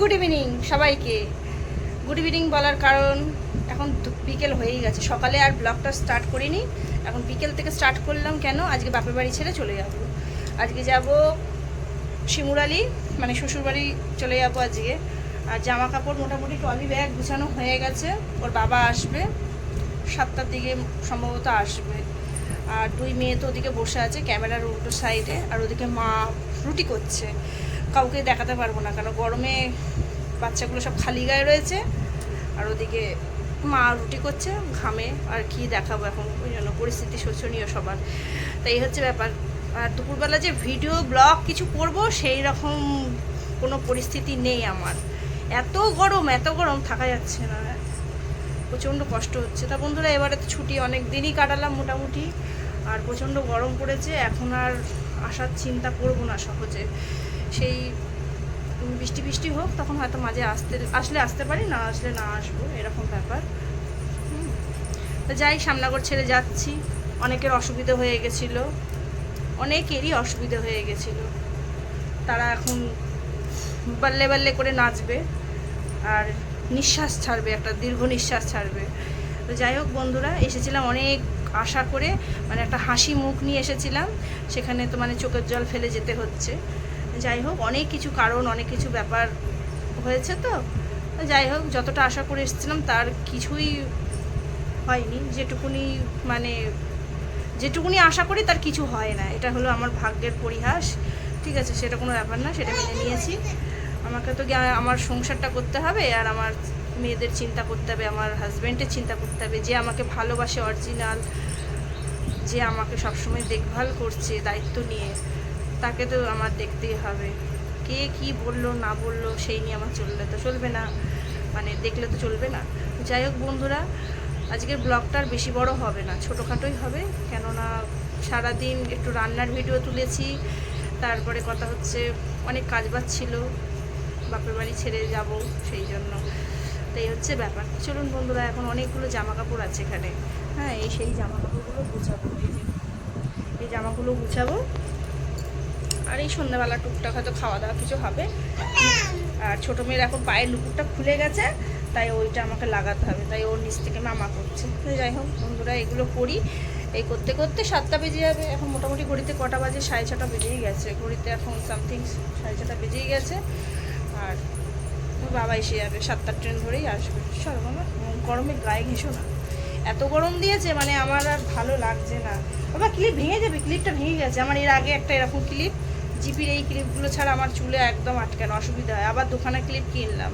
Good evening সবাইকে। Good evening বলার কারণ এখন বিকেল হয়েই গেছে, সকালে আর ব্লগটা স্টার্ট করিনি, এখন বিকেল থেকে স্টার্ট করলাম। কেন? আজকে বাপের বাড়ি ছেড়ে চলে যাব। আজকে যাব শিমুরালি, মানে শ্বশুরবাড়ি চলে যাব আজকে। আর জামা কাপড় মোটামুটি ট্রলি ব্যাগ গুছানো হয়ে গেছে। ওর বাবা আসবে 7টার দিকে সম্ভবত আসবে। আর দুই মেয়ে তো ওদিকে বসে আছে ক্যামেরার উল্টো সাইডে, আর ওদিকে মা রুটি করছে। কাউকে দেখাতে পারবো না, কারণ গরমে বাচ্চাগুলো সব খালি গায়ে রয়েছে, আর ওদিকে মা রুটি করছে ঘামে, আর কি দেখাবো এখন, ওই জন্য পরিস্থিতি শোচনীয় সবার। তাই হচ্ছে ব্যাপার। আর দুপুরবেলা যে ভিডিও ব্লগ কিছু করব সেই রকম কোনো পরিস্থিতি নেই আমার। এত গরম থাকা যাচ্ছে না, প্রচণ্ড কষ্ট হচ্ছে। তা বন্ধুরা, এবারে তো ছুটি অনেক দিনই কাটালাম মোটামুটি, আর প্রচণ্ড গরম পড়েছে। এখন আর আসার চিন্তা করব না সহজে। সেই বৃষ্টি হোক, তখন হয়তো মাঝে আসলে আসতে পারি, না আসলে না আসবো, এরকম ব্যাপার। তো যাই, শ্যামনগর ছেড়ে যাচ্ছি। অনেকের অসুবিধা হয়ে গেছিলো, অনেকেরই অসুবিধা হয়ে গেছিলো। তারা এখন বাল্লে করে নাচবে আর নিঃশ্বাস ছাড়বে, একটা দীর্ঘ নিঃশ্বাস ছাড়বে। তো যাই হোক বন্ধুরা, এসেছিলাম অনেক আশা করে, মানে একটা হাসি মুখ নিয়ে এসেছিলাম, সেখানে তো মানে চোখের জল ফেলে যেতে হচ্ছে। যাই হোক, অনেক কিছু কারণ, অনেক কিছু ব্যাপার হয়েছে। তো যাই হোক, যতটা আশা করে এসেছিলাম তার কিছুই হয়নি। যেটুকুনি আশা করি তার কিছু হয় না। এটা হলো আমার ভাগ্যের পরিহাস। ঠিক আছে, সেটা কোনো ব্যাপার না, সেটা মেনে নিয়েছি। আমাকে তো আমার সংসারটা করতে হবে, আর আমার মেয়েদের চিন্তা করতে হবে, আমার হাজব্যান্ডের চিন্তা করতে হবে, যে আমাকে ভালোবাসে অরিজিনাল, যে আমাকে সবসময় দেখভাল করছে দায়িত্ব নিয়ে, তাকে তো আমার দেখতেই হবে। কে কি বললো না বললো সেই নিয়ে আমার চলবে না, মানে দেখলে তো চলবে না। যাই হোক বন্ধুরা, আজকের ব্লগটা আর বেশি বড় হবে না, ছোটোখাটোই হবে। কেননা সারাদিন একটু রান্নার ভিডিও তুলেছি, তারপরে কথা হচ্ছে অনেক কাজবাজ ছিল, বাপের বাড়ি ছেড়ে যাব সেই জন্য। তাই হচ্ছে ব্যাপার। চলুন বন্ধুরা, এখন অনেকগুলো জামা কাপড় আছে এখানে। হ্যাঁ, সেই জামা কাপড়গুলো গুছাবো। এই জামাগুলো গুছাবো, আর এই সন্ধ্যাবেলা টুকটাক হয়তো খাওয়া দাওয়া কিছু হবে। আর ছোটো মেয়ের এখন পায়ের নুপুরটা খুলে গেছে, তাই ওইটা আমাকে লাগাতে হবে, তাই ওর নিচ থেকে মামা করছে। যাই হোক বন্ধুরা, এগুলো করি। এই করতে করতে 7টা বেজে যাবে। এখন মোটামুটি ঘড়িতে কটা বাজে? 6:30 বেজেই গেছে। ঘড়িতে এখন সামথিং 6:30 বেজেই গেছে। আর বাবা এসে যাবে, 7টার ট্রেন ধরেই আসবে। সব আমার গরমে গায়ে ঘেঁষো না, এত গরম দিয়েছে, মানে আমার আর ভালো লাগছে না। বাবা ক্লিপ ভেঙে যাবে, ক্লিপটা ভেঙে গেছে আমার। এর আগে একটা এরকম ক্লিপ, জিপির এই ক্লিপগুলো ছাড়া আমার চুলে একদম আটকানো, অসুবিধা হয়। আবার দোকানে ক্লিপ কিনলাম,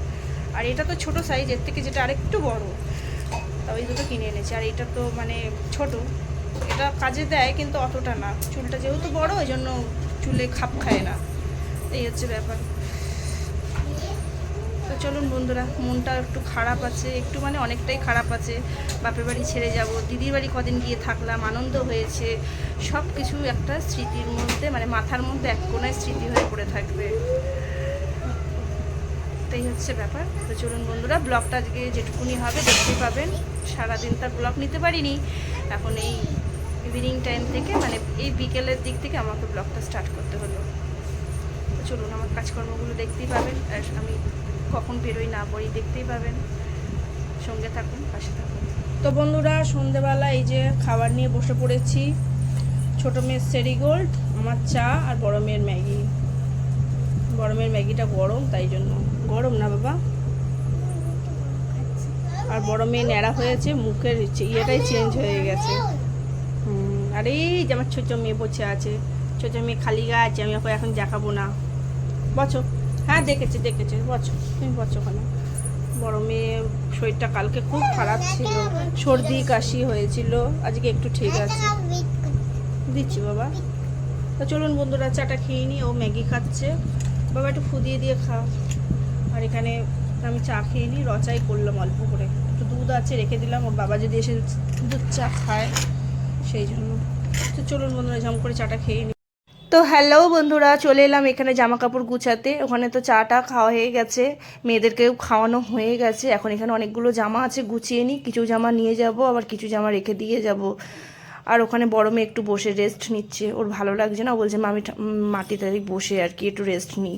আর এটা তো ছোটো সাইজ, এর থেকে যেটা আরেকটু বড়, তা ওই দুটো কিনে এনেছি। আর এটা তো মানে ছোট, এটা কাজে দেয় কিন্তু অতটা না। চুলটা যেহেতু বড়, ওই জন্য চুলে খাপ খায় না, এই হচ্ছে ব্যাপার। তো চলুন বন্ধুরা, মনটা একটু খারাপ আছে, একটু মানে অনেকটাই খারাপ আছে। বাপের বাড়ি ছেড়ে যাব, দিদির বাড়ি কদিন গিয়ে থাকলাম, আনন্দ হয়েছে, সব কিছু একটা স্মৃতির মধ্যে, মানে মাথার মধ্যে এক কোনায় স্মৃতি হয়ে পড়ে থাকবে। এটাই হচ্ছে ব্যাপার। তো চলুন বন্ধুরা, ব্লগটা আজকে যেটুকুনি হবে দেখতে পাবেন। সারাদিন তার ব্লগ নিতে পারিনি, এখন এই ইভিনিং টাইম থেকে, মানে এই বিকেলের দিক থেকে আমাকে ব্লগটা স্টার্ট করতে হলো। তো চলুন, আমার কাজকর্মগুলো দেখতেই পাবেন, আর আমি কখন বেরোই না পড়ি দেখতেই পাবেন। সঙ্গে থাকুন, পাশে থাকুন। তো বন্ধুরা, সন্ধেবেলা এই যে খাবার নিয়ে বসে পড়েছি। ছোটো মেয়ের সেরিগোল্ড, আমার চা, আর বড় মেয়ের ম্যাগি। বড় মেয়ের ম্যাগিটা গরম, তাই জন্য। গরম না বাবা? আর বড় মেয়ে ন্যাড়া হয়েছে, মুখের ইয়েটাই চেঞ্জ হয়ে গেছে। আর এই যে আমার ছোটো মেয়ে বসে আছে, ছোটো মেয়ে খালি গা আছে, আমি ওকে এখন দেখাবো না। বছো, হ্যাঁ দেখেছে, বছো, তুমি বছো ওখানে। বড় মেয়ে শরীরটা কালকে খুব খারাপ ছিল, সর্দি কাশি হয়েছিল, আজকে একটু ঠিক আছে। দিচ্ছি বাবা। তো চলুন বন্ধুরা, চাটা খেয়ে নিই। ও ম্যাগি খাচ্ছে, বাবা একটু ফুদিয়ে দিয়ে খাও। আর এখানে আমি চা খেয়ে নিই, রচাই করলাম অল্প করে, একটু দুধ আছে রেখে দিলাম, ওর বাবা যদি এসে দুধ চা খায় সেই জন্য। তো চলুন বন্ধুরা, ঝম করে চাটা খেয়ে নিই। তো হ্যালো বন্ধুরা, চলে এলাম এখানে জামা কাপড় গুছাতে। ওখানে তো চাটা খাওয়া হয়ে গেছে, মেয়েদেরকেও খাওয়ানো হয়ে গেছে। এখন এখানে অনেকগুলো জামা আছে, গুছিয়ে নিই। কিছু জামা নিয়ে যাব, আবার কিছু জামা রেখে দিয়ে যাব। আর ওখানে বড় মেয়ে একটু বসে রেস্ট নিচ্ছে, ওর ভালো লাগছে না, ও বলছে আমি মাটিতে বসে আর কি একটু রেস্ট নিই,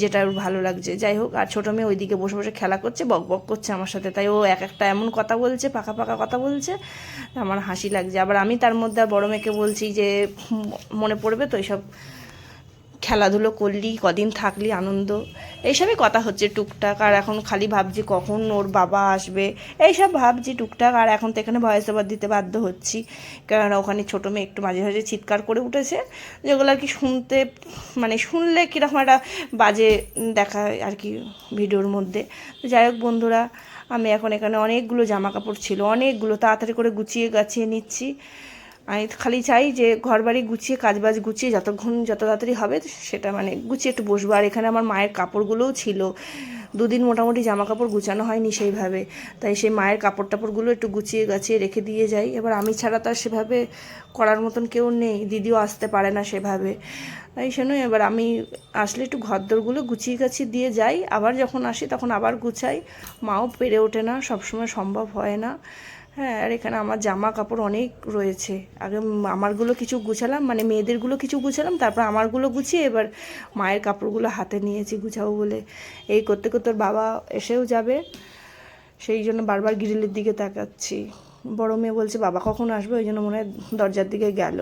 যেটা ওর ভালো লাগছে। যাই হোক, আর ছোটো মেয়ে ওইদিকে বসে বসে খেলা করছে, বক বক করছে আমার সাথে, তাই ও এক একটা এমন কথা বলছে, পাকা পাকা কথা বলছে, আমার হাসি লাগছে। আবার আমি তার মধ্যে আর বড় মেয়েকে বলছি যে মনে পড়বে তো এইসব খেলাধুলো করলি, কদিন থাকলি, আনন্দ, এইসবই কথা হচ্ছে টুকটাক। আর এখন খালি ভাবছি কখন ওর বাবা আসবে, এইসব ভাবছি টুকটাক। আর এখন তো এখানে ভয়েস ওভার দিতে বাধ্য হচ্ছি, কেননা ওখানে ছোটো মেয়ে একটু মাঝে মাঝে চিৎকার করে উঠেছে, যেগুলো আর কি শুনতে মানে শুনলে কীরকম একটা বাজে দেখায় আর কি ভিডিওর মধ্যে। তো যাই হোক বন্ধুরা, আমি এখন এখানে অনেকগুলো জামা কাপড় ছিল, অনেকগুলো তাড়াতাড়ি করে গুছিয়ে গাছিয়ে নিচ্ছি। আমি খালি চাই যে ঘর বাড়ি গুছিয়ে কাজবাজ গুছিয়ে যত তাড়াতাড়ি হবে সেটা মানে গুছিয়ে একটু বসবো। আর এখানে আমার মায়ের কাপড়গুলোও ছিল, দুদিন মোটামুটি জামা কাপড় গুছানো হয়নি সেইভাবে, তাই সেই মায়ের কাপড় টাপড়গুলো একটু গুছিয়ে গাছিয়ে রেখে দিয়ে যাই। এবার আমি ছাড়া তো আর সেভাবে করার মতন কেউ নেই, দিদিও আসতে পারে না সেভাবে, তাই শোনোই এবার আমি আসলে একটু ঘরদোরগুলো গুছিয়ে গাছিয়ে দিয়ে যাই, আবার যখন আসি তখন আবার গুছাই। মাও পেরে ওঠে না, সবসময় সম্ভব হয় না। হ্যাঁ, আর এখানে আমার জামা কাপড় অনেক রয়েছে, আগে আমারগুলো কিছু গুছালাম, মানে মেয়েদেরগুলো কিছু গুছালাম, তারপর আমারগুলো গুছিয়ে এবার মায়ের কাপড়গুলো হাতে নিয়েছি গুছাবো বলে। এই করতে করতে ওর বাবা এসেও যাবে, সেই জন্য বারবার গ্রিলের দিকে তাকাচ্ছি। বড় মেয়ে বলছে বাবা কখন আসবে, ওই জন্য মনে হয় দরজার দিকে গেল।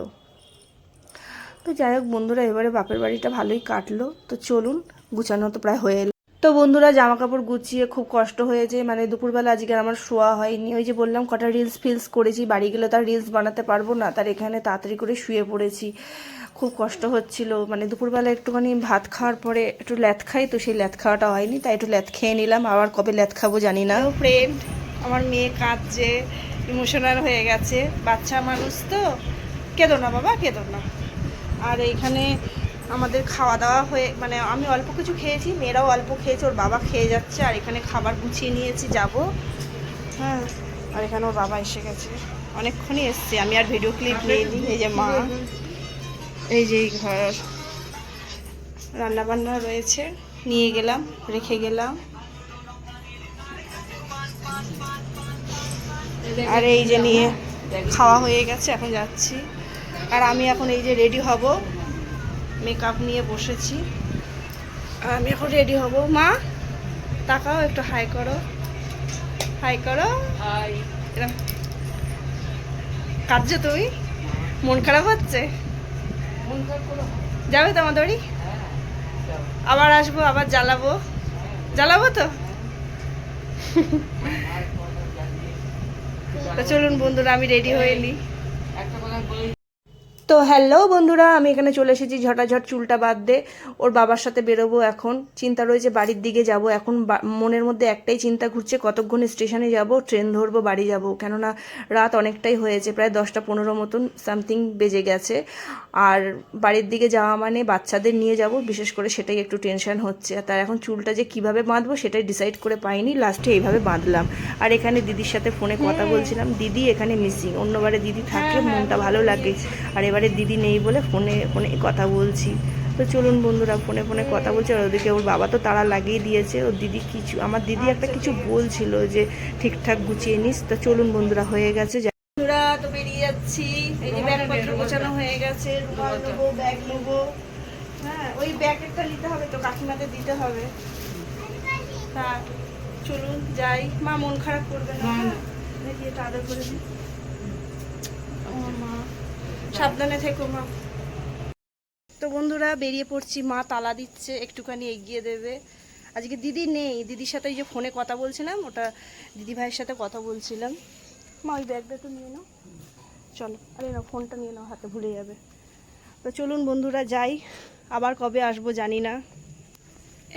তো যাই হোক বন্ধুরা, এবারে বাপের বাড়িটা ভালোই কাটলো। তো চলুন, গুছানো তো প্রায় হয়ে এলো। তো বন্ধুরা, জামা কাপড় গুছিয়ে খুব কষ্ট হয়েছে, মানে দুপুরবেলা আজকে আমার শোয়া হয়নি। ওই যে বললাম কটা রিলস ফিলস করেছি, বাড়ি গেলে তার রিলস বানাতে পারবো না, তার এখানে তাড়াতাড়ি করে শুয়ে পড়েছি, খুব কষ্ট হচ্ছিল। মানে দুপুরবেলা একটুখানি ভাত খাওয়ার পরে একটু ল্যাথ খাই, তো সেই ল্যাথ খাওয়াটা হয়নি, তাই একটু ল্যাথ খেয়ে নিলাম, আবার কবে ল্যাথ খাবো জানি না। ফ্রেন্ড, আমার মেয়ে কাঁদছে, ইমোশনাল হয়ে গেছে, বাচ্চা মানুষ তো, কেঁদো না বাবা, কেঁদো না। আর এইখানে আমাদের খাওয়া দাওয়া হয়ে মানে আমি অল্প কিছু খেয়েছি, মেয়েরাও অল্প খেয়েছে, ওর বাবা খেয়ে যাচ্ছে। আর এখানে খাবার গুছিয়ে নিয়েছি, যাব। হ্যাঁ, আর এখানে ওর বাবা এসে গেছে, অনেকক্ষণই এসছে, আমি আর ভিডিও ক্লিপ নিইনি। এই যে মা, এই যে ঘর রান্নাবান্না রয়েছে, নিয়ে গেলাম, রেখে গেলাম। আর এই যে নিয়ে খাওয়া হয়ে গেছে, এখন যাচ্ছি। আর আমি এখন এই যে রেডি হব, মেকআপ নিয়ে বসেছি, আর আমি এখন রেডি হব। মা তাকাও, একটু হাই করো, হাই করো, কাঁদছো তুমি, মন খারাপ হচ্ছে, যাবে তো আমাদের বাড়ি? আবার আসবো, আবার জ্বালাবো, জ্বালাবো তো। চলুন বন্ধুরা, আমি রেডি হয়ে নিই। তো হ্যালো বন্ধুরা, আমি এখানে চলে এসেছি ঝটাঝট চুলটা বাদ দে, ওর বাবার সাথে বেরোবো এখন। চিন্তা রয়েছে বাড়ির দিকে যাব, এখন মনের মধ্যে একটাই চিন্তা ঘুরছে, কতক্ষণ স্টেশনে যাব, ট্রেন ধরবো, বাড়ি যাব, কেননা রাত অনেকটাই হয়েছে, প্রায় 10টা 15 মতন সামথিং বেজে গেছে। আর বাড়ির দিকে যাওয়া মানে বাচ্চাদের নিয়ে যাব, বিশেষ করে সেটাই একটু টেনশন হচ্ছে। তার এখন চুলটা যে কিভাবে বাঁধবো সেটাই ডিসাইড করে পাইনি, লাস্টে এইভাবে বাঁধলাম। আর এখানে দিদির সাথে ফোনে কথা বলছিলাম, দিদি এখানে মিসিং, অন্যবারে দিদি থাকলে মনটা ভালো লাগে, আর এবারে দিদি নেই বলে ফোনে কথা বলছি। তো চলুন বন্ধুরা, ফোনে কথা বলছে, আর ওদিকে ওর বাবা তো তাড়া লাগিয়ে দিয়েছে, ওর দিদি কিছু, আমার দিদি একটা কিছু বলছিল যে ঠিকঠাক গুছিয়ে নিস। তো চলুন বন্ধুরা, হয়ে গেছে বন্ধুরা, তো বেরিয়ে যাচ্ছি। এই যে ব্যাগপত্র গোছানো হয়ে গেছে, রুমাল নেবো, ব্যাগ নেবো। হ্যাঁ, ওই ব্যাগেরটা নিতে হবে তো, কাকিমাদের দিতে হবে। হ্যাঁ চলুন যাই, মা মন খারাপ করবে না, দেখি এটা আদর করে দিই। ও মা, সাবধানে থেকো মা। তো বন্ধুরা, বেরিয়ে পড়ছি, মা তালা দিচ্ছে, একটুখানি এগিয়ে দেবে। আজকে দিদি নেই, দিদির সাথে ওই যে ফোনে কথা বলছিলাম, ওটা দিদি ভাইয়ের সাথে কথা বলছিলাম। মা ওই ব্যাগটা তো নিয়ে নাও, চলো। আরে না, ফোনটা নিয়ে নাও, হাতে ভুলে যাবে। তো চলুন বন্ধুরা যাই, আবার কবে আসবো জানি না।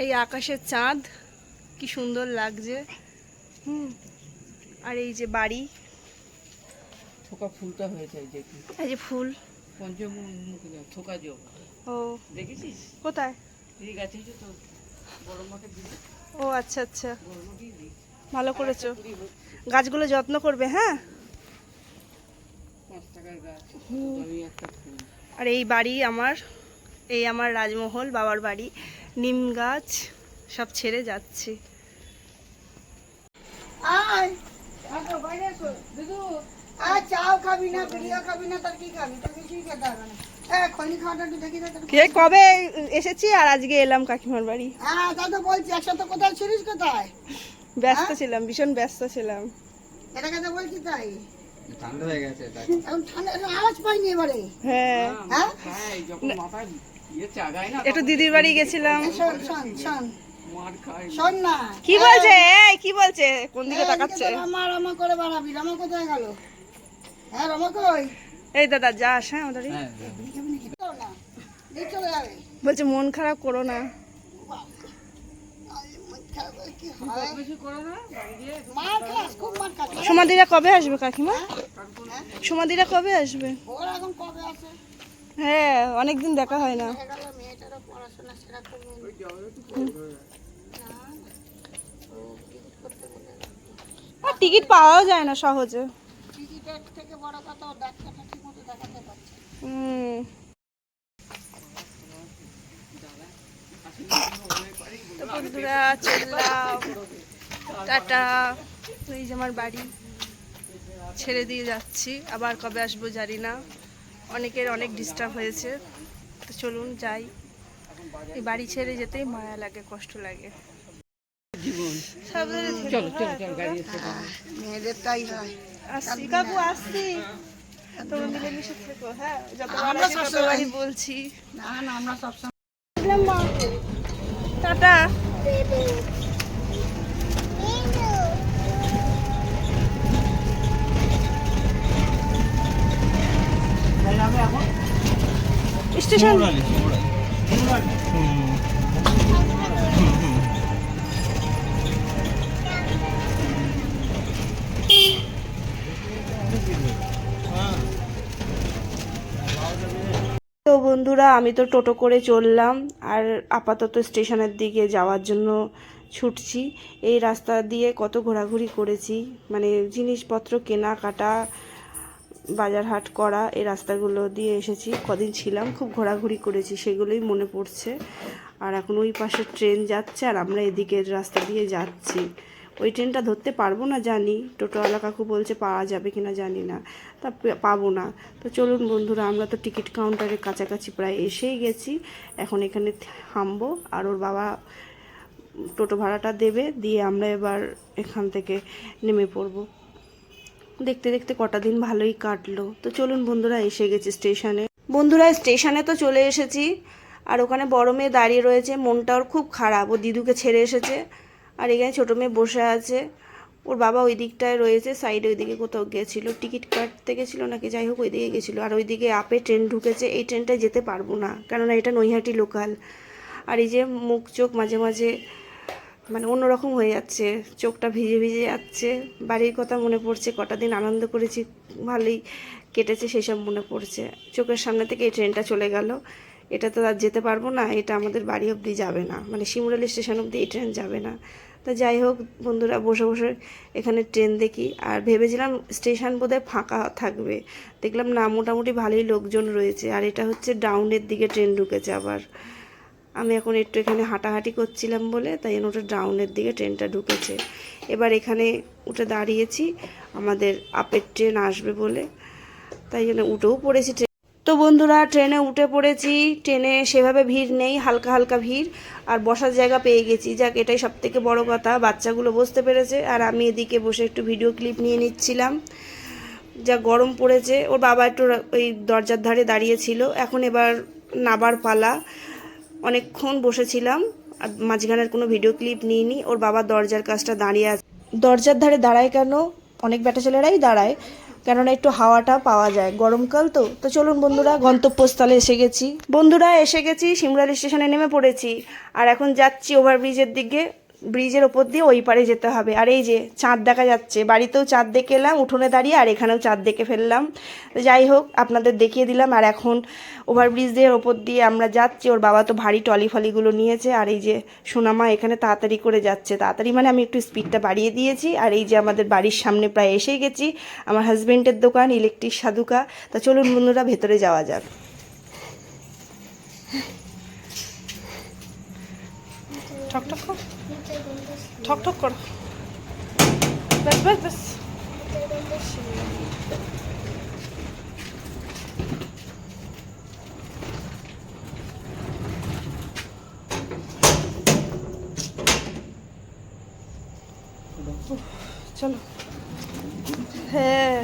এই আকাশের চাঁদ কি সুন্দর লাগছে, আর এই যে বাড়ি, থোকা ফুলটা হয়েছে, এই যে ফুল থোকা যোগ। ও দেখেছিস কোথায়? এই গাছে তো বড় মাকে দিই। ও আচ্ছা আচ্ছা, ভালো করেছো, গাছগুলো যত্ন করবে। হ্যাঁ, 5 টাকার গাছ, আমি একটা ফুল। আর এই বাড়ি আমার, এই আমার রাজমহল, বাবার বাড়ি, নিম গাছ সব ছেড়ে যাচ্ছে। আর চাও খাবি না, বিড়িও খাবি না, তার কি খাবি? তো কিছুই খেতে হবে না। খৈনি খাওয়াটা একটু দেখি তো তোর। কে কবে এসেছি আর আজকে এলাম কাকিমার বাড়ি। হ্যাঁ, তাই তো বলছি, একসাথে কোথায় ছিলিস, কোথায়? ব্যস্ত ছিলাম, ভীষণ ব্যস্ত ছিলাম। এটা কথা বলছি তাই। ঠান্ডা হয়ে গেছে তাই। এখন ঠান্ডা, এখন আওয়াজ পাইনি এবারে। হ্যাঁ, হ্যাঁ? হ্যাঁ, যখন মাথায় চাগায় না একটু দিদির বাড়ি গেছিলাম। শোন শোন শোন মার খায়। শোন না। কি বলছে? এই কি বলছে? কোন দিকে এদিকে তাকাচ্ছে? তো রামা রামা করে বাড়াবি। রামা কোথায় গেল? হ্যাঁ, রামা কই? এই দাদা যাস, হ্যাঁ আমাদের বাড়ি। হ্যাঁ বিড়ি খাবি নাকি? দাও না, দিয়ে চলে যাবে। বলছে মন খারাপ করো না। কি হয়? বেশি করো না বাড়ি দিয়ে। মার খাস, খুব মার খাস। সমাধিরা কবে আসবে কাকিমা? সমাধিরা কবে আসবে? ওর এখন কবে আসে? হ্যাঁ, অনেকদিন দেখা হয় না। দেখা গেল মেয়েটারও পড়াশোনা সেরকম আর টিকিট পাওয়াও যায় না সহজে। টিকিটের থেকে বড় কথা ওর ডাক্তারটা ঠিক মতো দেখাতে পারছে না। হুম। তো বন্ধুরা চললাম, টাটা। এই যে আমার বাড়ি, ছেড়ে দিয়ে যাচ্ছি, আবার কবে আসবো জানি না। অনেকের অনেক ডিস্টার্ব হয়েছে, তো চলুন যাই। এই বাড়ি ছেড়ে যেতেই মায়া লাগে, কষ্ট লাগে। জীবন। সাবধানে থেকো, চলো চলো হ্যাঁ, চলো গাড়ি এসে মেয়েদের তাই হয়। আসছি কাকু, আসছি। তোমরা মিলেমিশে থেকো, হ্যাঁ, যতবার আমরা আসি সবসময়- ততবারই বলছি। না না, আমরা সবসময় টাটা। স্টেশন। তো বন্ধুরা আমি তো টোটো করে চললাম, আর আপাতত স্টেশনের দিকে যাওয়ার জন্য ছুটছি। এই রাস্তা দিয়ে কত ঘোরাঘুরি করেছি, মানে জিনিসপত্র কেনাকাটা, বাজার হাট করা, এই রাস্তাগুলো দিয়ে এসেছি। কদিন ছিলাম, খুব ঘোরাঘুরি করেছি, সেগুলোই মনে পড়ছে। আর এখন ওই পাশে ট্রেন যাচ্ছে আর আমরা এদিকের রাস্তা দিয়ে যাচ্ছি। ওই ট্রেনটা ধরতে পারবো না জানি, টোটোওয়ালা কাকু বলছে পাওয়া যাবে কিনা জানি না, তা পাবো না। তো চলুন বন্ধুরা, আমরা তো টিকিট কাউন্টারের কাছাকাছি প্রায় এসেই গেছি। এখন এখানে থামবো, আর ওর বাবা টোটো ভাড়াটা দেবে, দিয়ে আমরা এবার এখান থেকে নেমে পড়বো। দেখতে দেখতে কটা দিন ভালোই কাটলো। তো চলুন বন্ধুরা, এসে গেছি স্টেশনে। বন্ধুরা স্টেশনে তো চলে এসেছি, আর ওখানে বড় মেয়ে দাঁড়িয়ে রয়েছে, মনটা ওর খুব খারাপ, ও দিদুকে ছেড়ে এসেছে। আর এখানে ছোটো মেয়ে বসে আছে, ওর বাবা ওই দিকটায় রয়েছে, সাইডে ওইদিকে কোথাও গেছিলো, টিকিট কাটতে গেছিলো নাকি, যাই হোক ওইদিকে গেছিলো। আর ওইদিকে আপে ট্রেন ঢুকেছে, এই ট্রেনটায় যেতে পারবো না, কেননা এটা নৈহাটি লোকাল। আর এই যে মুখ চোখ মাঝে মাঝে মানে অন্যরকম হয়ে যাচ্ছে, চোখটা ভিজে ভিজে যাচ্ছে। বাড়ির কথা মনে পড়ছে, কটা দিন আনন্দ করেছি, ভালোই কেটেছে, সেসব মনে পড়ছে। চোখের সামনে থেকে এই ট্রেনটা চলে গেল, এটা তো আর যেতে পারবো না, এটা আমাদের বাড়ি অবধি যাবে না, মানে শিমুরালি স্টেশন অবধি এই ট্রেন যাবে না। তো যাই হোক বন্ধুরা, বসে বসে এখানে ট্রেন দেখি, আর ভেবেছিলাম স্টেশন বোধহয় ফাঁকা থাকবে, দেখলাম না, মোটামুটি ভালোই লোকজন রয়েছে। আর এটা হচ্ছে ডাউনের দিকে ট্রেন ঢুকেছে আবার। আমি এখন একটু এখানে হাঁটাহাঁটি করছিলাম বলে, তাই জন্য ওটা ডাউনের দিকে ট্রেনটা ঢুকেছে। এবার এখানে উঠে দাঁড়িয়েছি, আমাদের আপের ট্রেন আসবে বলে, তাই জন্য উঠেও পড়েছি। তো বন্ধুরা ট্রেনে উঠে পড়েছি, ট্রেনে সেভাবে ভিড় নেই, হালকা হালকা ভিড়, আর বসার জায়গা পেয়ে গেছি। যাক, এটাই সব থেকে বড়ো কথা, বাচ্চাগুলো বসতে পেরেছে, আর আমি এদিকে বসে একটু ভিডিও ক্লিপ নিয়ে নিচ্ছিলাম। যা গরম পড়েছে, ওর বাবা একটু ওই দরজার ধারে দাঁড়িয়েছিল। এখন এবার নাবার পালা, অনেকক্ষণ বসেছিলাম, আর মাঝখানের কোনো ভিডিও ক্লিপ নিইনি। ওর বাবা দরজার কাছটা দাঁড়িয়ে আছে, দরজার ধারে দাঁড়ায় কেন, অনেক ব্যাটা ছেলেরাই দাঁড়ায়, কেননা একটু হাওয়াটা পাওয়া যায়, গরমকাল তো। তো চলুন বন্ধুরা, গন্তব্যস্থলে এসে গেছি। বন্ধুরা এসে গেছি, শিমুরালি স্টেশনে নেমে পড়েছি, আর এখন যাচ্ছি ওভারব্রিজের দিকে। ব্রিজের ওপর দিয়ে ওই পারে যেতে হবে। আর এই যে চাঁদ দেখা যাচ্ছে, বাড়িতেও চাঁদ দেখে এলাম উঠোনে দাঁড়িয়ে, আর এখানেও চাঁদ দেখে ফেললাম। যাই হোক, আপনাদের দেখিয়ে দিলাম। আর এখন ওভারব্রিজের ওপর দিয়ে আমরা যাচ্ছি, ওর বাবা তো ভারী টলি ফলিগুলো নিয়েছে। আর এই যে সোনামা এখানে তাড়াতাড়ি করে যাচ্ছে, তাড়াতাড়ি মানে আমি একটু স্পিডটা বাড়িয়ে দিয়েছি। আর এই যে আমাদের বাড়ির সামনে প্রায় এসেই গেছি, আমার হাজবেন্ডের দোকান ইলেকট্রিক সাধুকা। তা চলুন বন্ধুরা, ভেতরে যাওয়া যাক। ঠক ঠক কর, ঠক ঠক কর, ব্যাস ব্যাস ব্যাস। চলো। হ্যাঁ,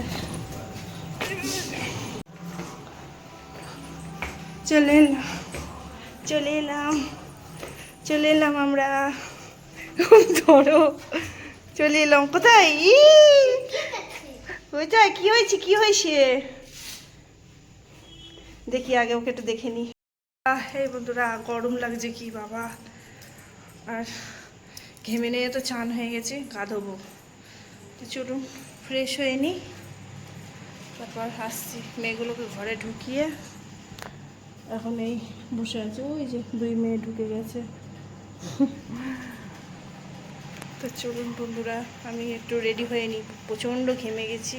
চলে এলাম চলে এলাম আমরা। ধরো, চলে এলাম। কোথায়? ওইটাই কি হয়েছে? কি হয়েছে দেখি, আগে ওকে একটু দেখে নি। এই বন্ধুরা, গরম লাগছে কি বাবা। আর ঘেমে নিয়ে তো চান হয়ে গেছে, গা ধোবো। তো চলুন ফ্রেশ হয়ে নি, তারপর আসছি। মেয়েগুলোকে ঘরে ঢুকিয়ে এখন এই বসে আছে। ওই যে 2 মেয়ে ঢুকে গেছে। তো চলুন বন্ধুরা, আমি একটু রেডি হয়ে নিই। প্রচণ্ড ঘেমে গেছি,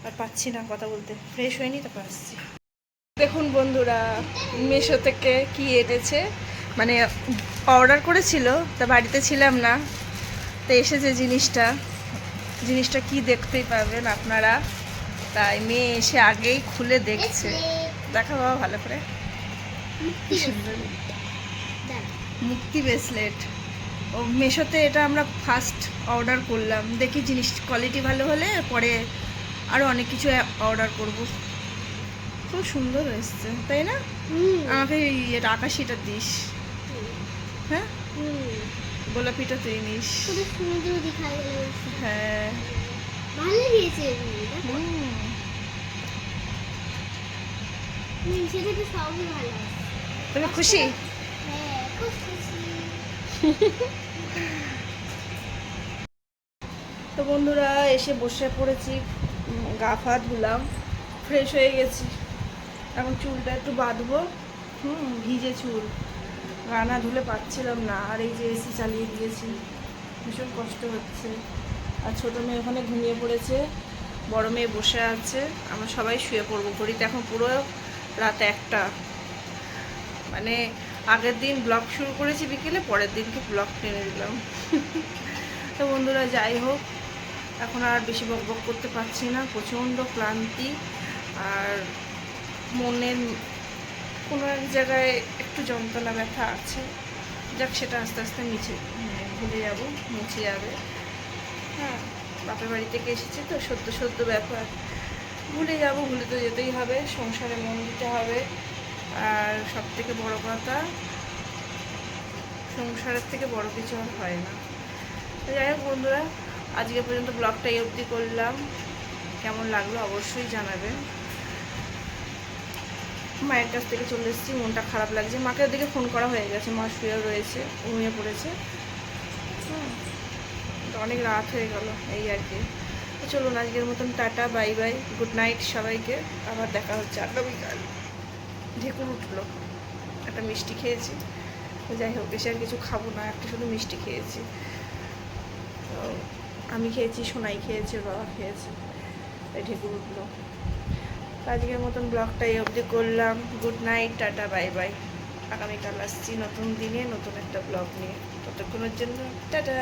আর পাচ্ছি না কথা বলতে। ফ্রেশ হয়ে নি, তারপর আসছি। দেখুন বন্ধুরা, মিশো থেকে কি এনেছে, মানে অর্ডার করেছিল, তা বাড়িতে ছিলাম না, তো এসেছে জিনিসটা কি দেখতেই পাবেন আপনারা। তাই মেয়ে এসে আগেই খুলে দেখছে। দেখা বাবা ভালো করে। মুক্তি ব্রেসলেট। ও মিশোতে এটা আমরা ফার্স্ট অর্ডার করলাম। দেখি জিনিস কোয়ালিটি ভালো হলে পরে আরও অনেক কিছু অর্ডার করব। খুব সুন্দর এসছে, তাই না? আমাকে এটা আকাশিটা দিস। হ্যাঁ, গোলাপিটা তুই নিস। হ্যাঁ, তুমি খুশি? তো বন্ধুরা, এসে বসে পড়েছি, গা ফা ধুলাম, ফ্রেশ হয়ে গেছি। এখন চুলটা একটু বাঁধবো। ভিজে চুল, গা না ধুলে পাচ্ছিলাম না। আর এই যে এসি চালিয়ে দিয়েছি, ভীষণ কষ্ট হচ্ছে। আর ছোটো মেয়ে ওখানে ঘুমিয়ে পড়েছে, বড় মেয়ে বসে আছে। আমরা সবাই শুয়ে পড়বো। ঘড়িতে এখন পুরো রাত 1টা। মানে আগের দিন ব্লগ শুরু করেছি বিকেলে, পরের দিনকে ব্লগ টেনে দিলাম। তো বন্ধুরা, যাই হোক, এখন আর বেশি বকবক করতে পারছি না। প্রচণ্ড ক্লান্তি, আর মনের কোনো এক জায়গায় একটু যন্ত্রণা ব্যথা আছে। যাক, সেটা আস্তে আস্তে ভুলে যাব, মুছে যাবে। হ্যাঁ, বাপের বাড়ি থেকে এসেছি তো, সদ্য ব্যাপার, ভুলে যাব। ভুলে তো যেতেই হবে, সংসারে মন দিতে হবে। আর সব থেকে বড় কথা, সংসারের থেকে বড় কিছু আর হয় না। তো যাই হোক বন্ধুরা, আজকে পর্যন্ত ব্লগটা এই অবধি করলাম। কেমন লাগলো অবশ্যই জানাবেন। মায়ের কাছ থেকে চলে এসেছি, মনটা খারাপ লাগছে। মাকে ওদিকে ফোন করা হয়ে গেছে, মা শুয়ে রয়েছে, ঘুমিয়ে পড়েছে। তো অনেক রাত হয়ে গেল, এই আর কি। তো চলুন, আজকের মতন tata, bye bye, good night সবাইকে। আবার দেখা হচ্ছে আগামীকাল। ঢেকুর উঠলো, একটা মিষ্টি খেয়েছি। তো যাই হোক, এসে আর কিছু খাবো না, একটা শুধু মিষ্টি খেয়েছি। তো আমি খেয়েছি, সোনাই খেয়েছে, বাবা খেয়েছে, তাই ঢেকুর উঠলো। আজকের মতন ব্লগটা এই অবধি করলাম। Good night, tata, bye bye. আগামীকাল আসছি নতুন দিনে, নতুন একটা ব্লগ নিয়ে। ততক্ষণের জন্য টাটা।